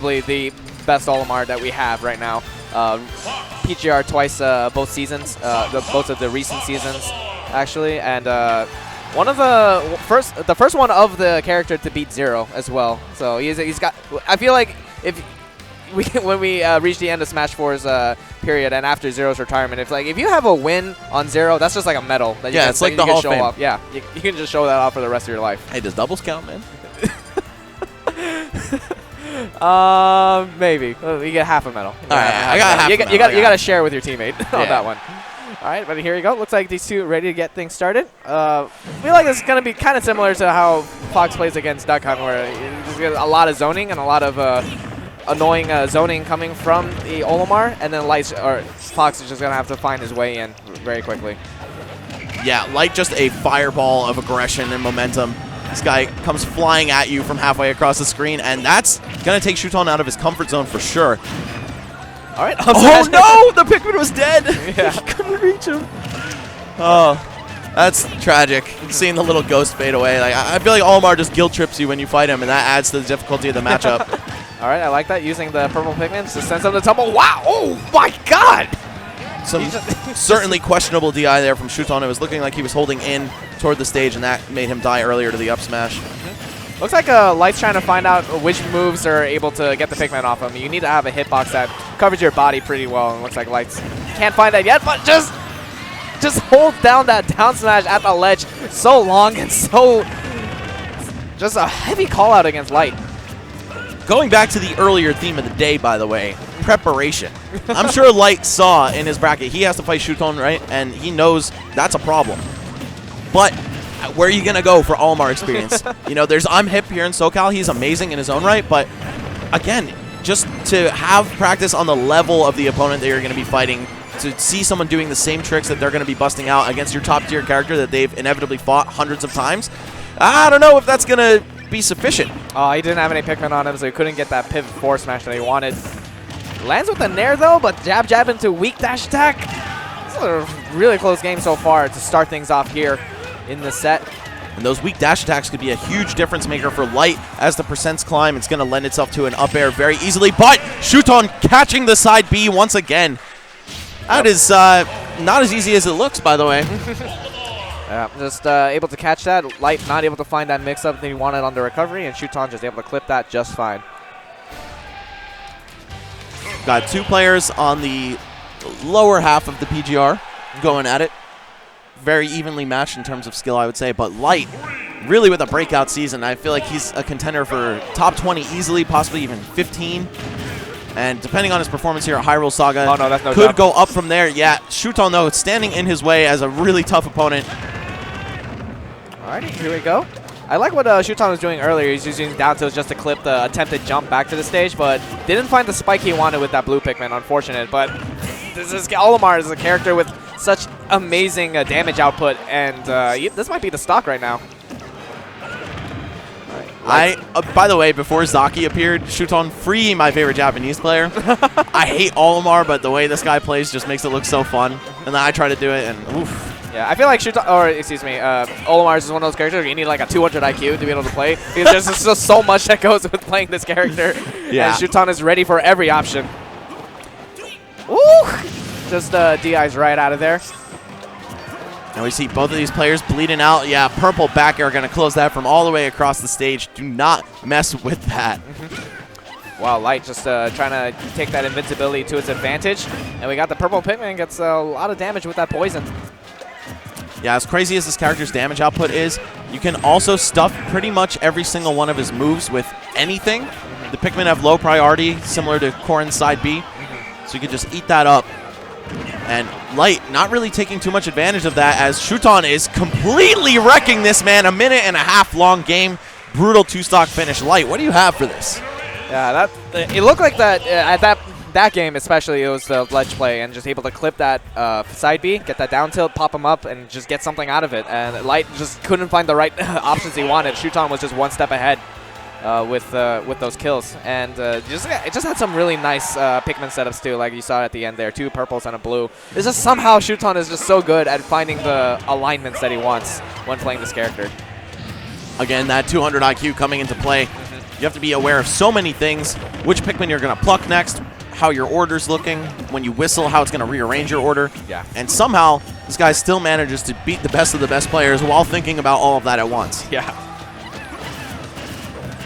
the best Olimar that we have right now. PGR twice both seasons, both of the recent seasons, actually, and one of the first one of the character to beat 0 as well. So he's got. I feel like when we reach the end of Smash 4's period and after Zero's retirement, if you have a win on 0, that's just like a medal that you can, it's like the Hall of Fame. Off. Yeah, you can just show that off for the rest of your life. Hey, does doubles count, man? Maybe. You get half a medal. All right, I got half a medal. You got to share with your teammate on that one. All right, but here you go. Looks like these two ready to get things started. I feel like this is going to be kind of similar to how Fox plays against Duck Hunt, where there's a lot of zoning and a lot of annoying zoning coming from the Olimar, and then Fox is just going to have to find his way in very quickly. Yeah, Light just a fireball of aggression and momentum. This guy comes flying at you from halfway across the screen, and that's going to take Shuton out of his comfort zone for sure. All right. Oh, no! The Pikmin was dead! Yeah. He couldn't reach him. Oh, that's tragic. Seeing the little ghost fade away. Like, I feel like Olimar just guilt trips you when you fight him, and that adds to the difficulty of the matchup. All right, I like that, using the purple Pikmin to send some to tumble. Wow! Oh, my God! Some certainly questionable DI there from Shuton. It was looking like he was holding in toward the stage, and that made him die earlier to the up smash. Looks like Light's trying to find out which moves are able to get the Pikmin off him. You need to have a hitbox that covers your body pretty well, and looks like Light's can't find that yet, but just hold down that down smash at the ledge so long and so just a heavy call out against Light. Going back to the earlier theme of the day, by the way, preparation. I'm sure Light saw in his bracket he has to fight Shuton, right? And he knows that's a problem. But where are you going to go for Olimar experience? You know, I'm hip here in SoCal. He's amazing in his own right. But, again, just to have practice on the level of the opponent that you're going to be fighting, to see someone doing the same tricks that they're going to be busting out against your top-tier character that they've inevitably fought hundreds of times, I don't know if that's going to be sufficient. Oh, he didn't have any Pikmin on him, so he couldn't get that pivot forward smash that he wanted. Lands with the Nair, though, but jab into weak dash attack. This is a really close game so far to start things off here in the set. And those weak dash attacks could be a huge difference maker for Light. As the percents climb, it's going to lend itself to an up air very easily. But Shuton catching the side B once again. That is not as easy as it looks, by the way. Yeah, just able to catch that. Light not able to find that mix-up that he wanted on the recovery, and Shuton just able to clip that just fine. Got two players on the lower half of the PGR going at it. Very evenly matched in terms of skill, I would say. But Light, really with a breakout season. I feel like he's a contender for top 20 easily, possibly even 15. And depending on his performance here at Hyrule Saga, could go up from there. Yeah, Shuton, though, standing in his way as a really tough opponent. Alrighty, here we go. I like what Shuton was doing earlier. He's using down tilts just to clip the attempted jump back to the stage, but didn't find the spike he wanted with that blue Pikmin, unfortunate. But Olimar is a character with such amazing damage output, and this might be the stock right now. By the way, before Zaki appeared, Shuton free my favorite Japanese player. I hate Olimar, but the way this guy plays just makes it look so fun. And then I try to do it, and oof. Yeah, I feel like Olimar is one of those characters where you need like a 200 IQ to be able to play, because there's just so much that goes with playing this character. Yeah. And Shuton is ready for every option. Ooh! Just DI's right out of there. And we see both of these players bleeding out. Yeah, purple back air going to close that from all the way across the stage. Do not mess with that. Wow, Light just trying to take that invincibility to its advantage. And we got the purple Pikmin, gets a lot of damage with that poison. Yeah, as crazy as this character's damage output is, you can also stuff pretty much every single one of his moves with anything. The Pikmin have low priority, similar to Corrin's side B. So you can just eat that up. And Light not really taking too much advantage of that, as Shuton is completely wrecking this man. A minute and a half long game. Brutal two-stock finish. Light, what do you have for this? Yeah, it looked like that at that game especially, it was the ledge play and just able to clip that side B, get that down tilt, pop him up, and just get something out of it. And Light just couldn't find the right options he wanted. Shuton was just one step ahead with those kills, and it just had some really nice Pikmin setups too, like you saw at the end there, 2 purples and a blue. It's just somehow Shuton is just so good at finding the alignments that he wants when playing this character. Again, that 200 IQ coming into play. You have to be aware of so many things, which Pikmin you're going to pluck next, how your order's looking, when you whistle, how it's going to rearrange your order. Yeah. And somehow, this guy still manages to beat the best of the best players while thinking about all of that at once. Yeah.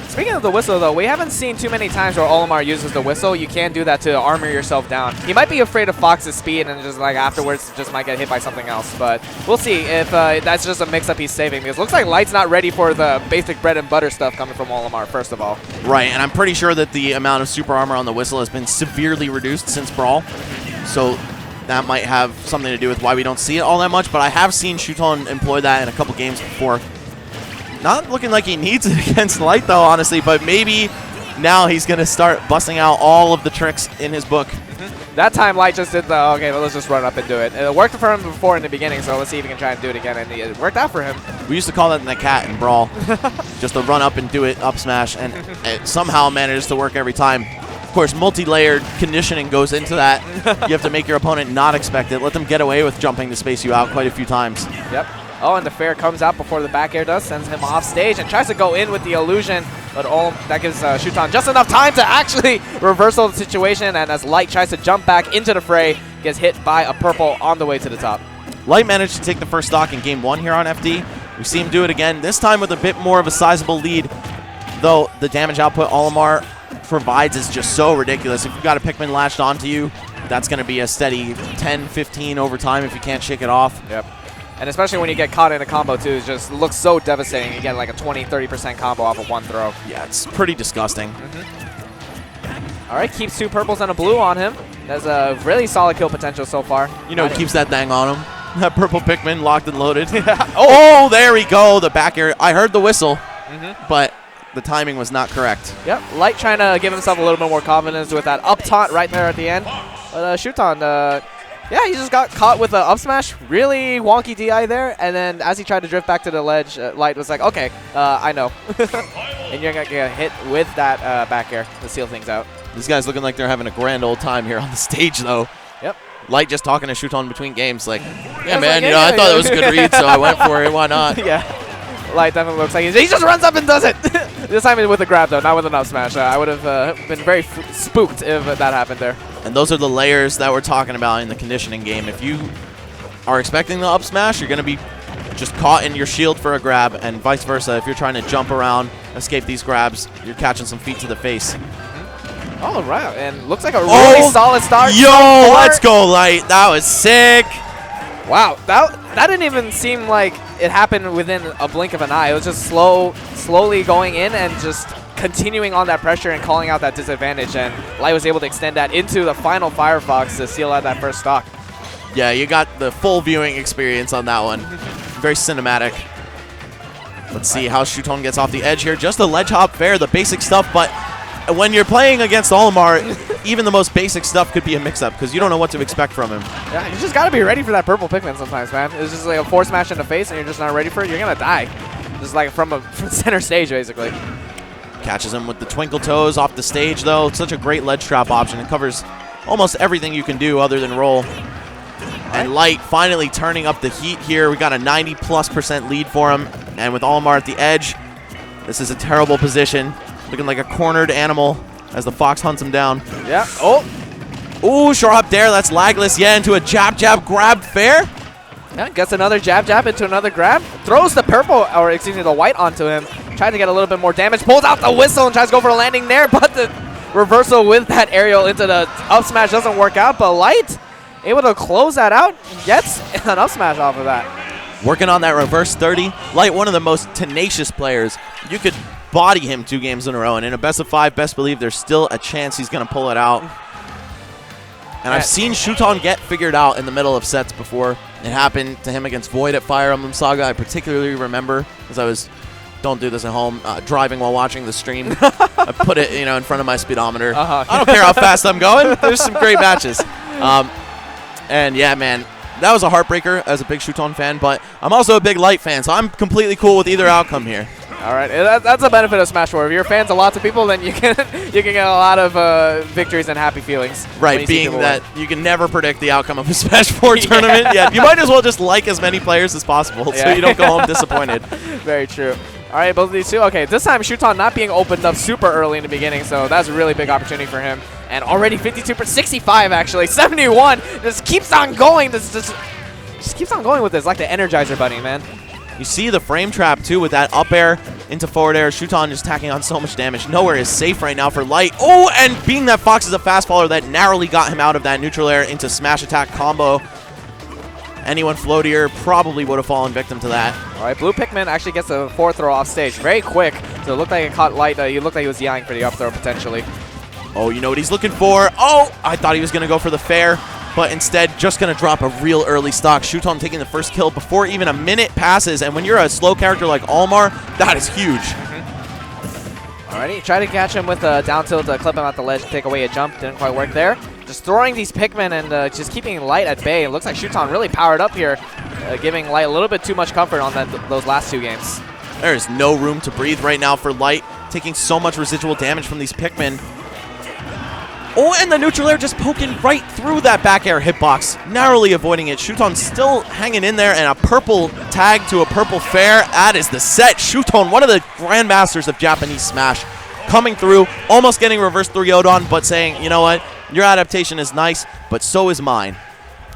Speaking of the whistle, though, we haven't seen too many times where Olimar uses the whistle. You can do that to armor yourself down. He might be afraid of Fox's speed and just like afterwards just might get hit by something else. But we'll see if that's just a mix-up he's saving. Because it looks like Light's not ready for the basic bread and butter stuff coming from Olimar, first of all. Right, and I'm pretty sure that the amount of super armor on the whistle has been severely reduced since Brawl. So that might have something to do with why we don't see it all that much. But I have seen Shuton employ that in a couple games before. Not looking like he needs it against Light, though, honestly, but maybe now he's going to start busting out all of the tricks in his book. That time, Light just did the, okay, well, let's just run up and do it. It worked for him before in the beginning, so let's see if he can try and do it again, and it worked out for him. We used to call that the cat in Brawl, just to run up and do it, up smash, and it somehow manages to work every time. Of course, multi-layered conditioning goes into that. You have to make your opponent not expect it. Let them get away with jumping to space you out quite a few times. Yep. Oh, and the fair comes out before the back air does, sends him off stage, and tries to go in with the illusion, but that gives Shuton just enough time to actually reversal the situation, and as Light tries to jump back into the fray, gets hit by a purple on the way to the top. Light managed to take the first stock in Game 1 here on FD. We see him do it again, this time with a bit more of a sizable lead, though the damage output Olimar provides is just so ridiculous. If you've got a Pikmin latched onto you, that's going to be a steady 10, 15 over time if you can't shake it off. Yep. And especially when you get caught in a combo, too, it just looks so devastating. You get like a 20-30% combo off of one throw. Yeah, it's pretty disgusting. All right, keeps 2 purples and a blue on him. There's a really solid kill potential so far. You know, keeps that thing on him. That purple Pikmin locked and loaded. Oh, there we go. The back air. I heard the whistle, but the timing was not correct. Yep, Light trying to give himself a little bit more confidence with that up taunt right there at the end. But Shuton, yeah, he just got caught with an up smash. Really wonky DI there. And then as he tried to drift back to the ledge, Light was like, okay, I know. And you're going to get hit with that back air to seal things out. These guys looking like they're having a grand old time here on the stage, though. Yep. Light just talking to Shuton between games like, yeah, man, like, you know, I thought it was a good read, so I went for it. Why not? Yeah. Light definitely looks like he just runs up and does it. This time with a grab, though, not with an up smash. I would have been very spooked if that happened there. And those are the layers that we're talking about in the conditioning game. If you are expecting the up smash, you're going to be just caught in your shield for a grab, and vice versa. If you're trying to jump around, escape these grabs, you're catching some feet to the face. All right, and looks like a really solid start. Yo, let's go, Light. That was sick. Wow, that didn't even seem like it happened within a blink of an eye. It was just slowly going in and just continuing on that pressure and calling out that disadvantage, and Light was able to extend that into the final Firefox to seal out that first stock. Yeah, you got the full viewing experience on that one. Very cinematic. Let's see how Shuton gets off the edge here. Just a ledge hop fair, the basic stuff, but when you're playing against Olimar, even the most basic stuff could be a mix-up because you don't know what to expect from him. Yeah, you just got to be ready for that purple Pikmin sometimes, man. It's just like a force smash in the face and you're just not ready for it. You're going to die. Just like from center stage, basically. Catches him with the twinkle toes off the stage, though. It's such a great ledge trap option. It covers almost everything you can do other than roll. And Light finally turning up the heat here. We got a 90+% lead for him. And with Olimar at the edge, this is a terrible position. Looking like a cornered animal as the Fox hunts him down. Yeah. Oh. Ooh, short hop there. That's lagless. Yeah, into a jab grab fair. Yeah, gets another jab into another grab. Throws the purple, or excuse me, the white onto him. Trying to get a little bit more damage. Pulls out the whistle and tries to go for a landing there, but the reversal with that aerial into the up smash doesn't work out. But Light able to close that out. Gets an up smash off of that. Working on that reverse 30. Light, one of the most tenacious players. You could body him 2 games in a row, and in a best of 5, best believe there's still a chance he's going to pull it out. And I've seen Shuton get figured out in the middle of sets before. It happened to him against Void at Fire Emblem Saga. I particularly remember as I was, don't do this at home, driving while watching the stream. I put it, in front of my speedometer. I don't care how fast I'm going. There's some great matches. And yeah, man, that was a heartbreaker as a big Shuton fan, but I'm also a big Light fan, so I'm completely cool with either outcome here. All right, that's a benefit of Smash 4. If you're fans of lots of people, then you can get a lot of victories and happy feelings. Right, being that you can never predict the outcome of a Smash 4 tournament. Yeah, you might as well just like as many players as possible so you don't go home disappointed. Very true. All right, both of these two. Okay, this time Shuton not being opened up super early in the beginning, so that's a really big opportunity for him. And already 52 65 actually, 71. Just keeps on going. Just keeps on going with this, like the Energizer Bunny, man. You see the frame trap too with that up air into forward air. Shuton just tacking on so much damage. Nowhere is safe right now for Light. Oh, and being that Fox is a fast faller, that narrowly got him out of that neutral air into smash attack combo. Anyone floatier probably would have fallen victim to that. All right, blue Pikmin actually gets a forward throw off stage. Very quick, so it looked like it caught Light. He looked like he was yelling for the up throw potentially. Oh, you know what he's looking for? Oh, I thought he was going to go for the fair, but instead just going to drop a real early stock. Shuton taking the first kill before even a minute passes, and when you're a slow character like Olimar, that is huge. Alrighty, try to catch him with a down tilt to clip him at the ledge, take away a jump. Didn't quite work there. Just throwing these Pikmin and just keeping Light at bay. It looks like Shuton really powered up here, giving Light a little bit too much comfort on those last two games. There is no room to breathe right now for Light, taking so much residual damage from these Pikmin. Oh, and the neutral air just poking right through that back air hitbox, narrowly avoiding it. Shuton still hanging in there, and a purple tag to a purple fair. That is the set. Shuton, one of the grandmasters of Japanese Smash, coming through, almost getting reverse 3-0'd on, but saying, you know what, your adaptation is nice, but so is mine.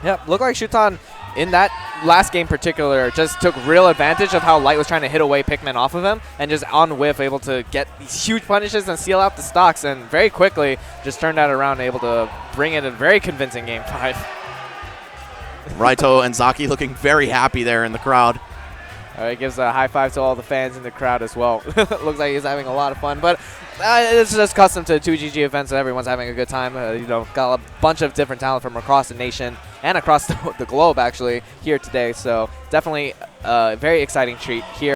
Yep, looked like Shuton in that last game particular just took real advantage of how Light was trying to hit away Pikmin off of him, and just on whiff able to get these huge punishes and seal out the stocks, and very quickly just turned that around, able to bring in a very convincing game 5. Raito and Zaki looking very happy there in the crowd. It gives a high five to all the fans in the crowd as well. Looks like he's having a lot of fun, but it's just custom to 2GG events, and everyone's having a good time. You know, got a bunch of different talent from across the nation and across the globe actually here today. So definitely a very exciting treat here.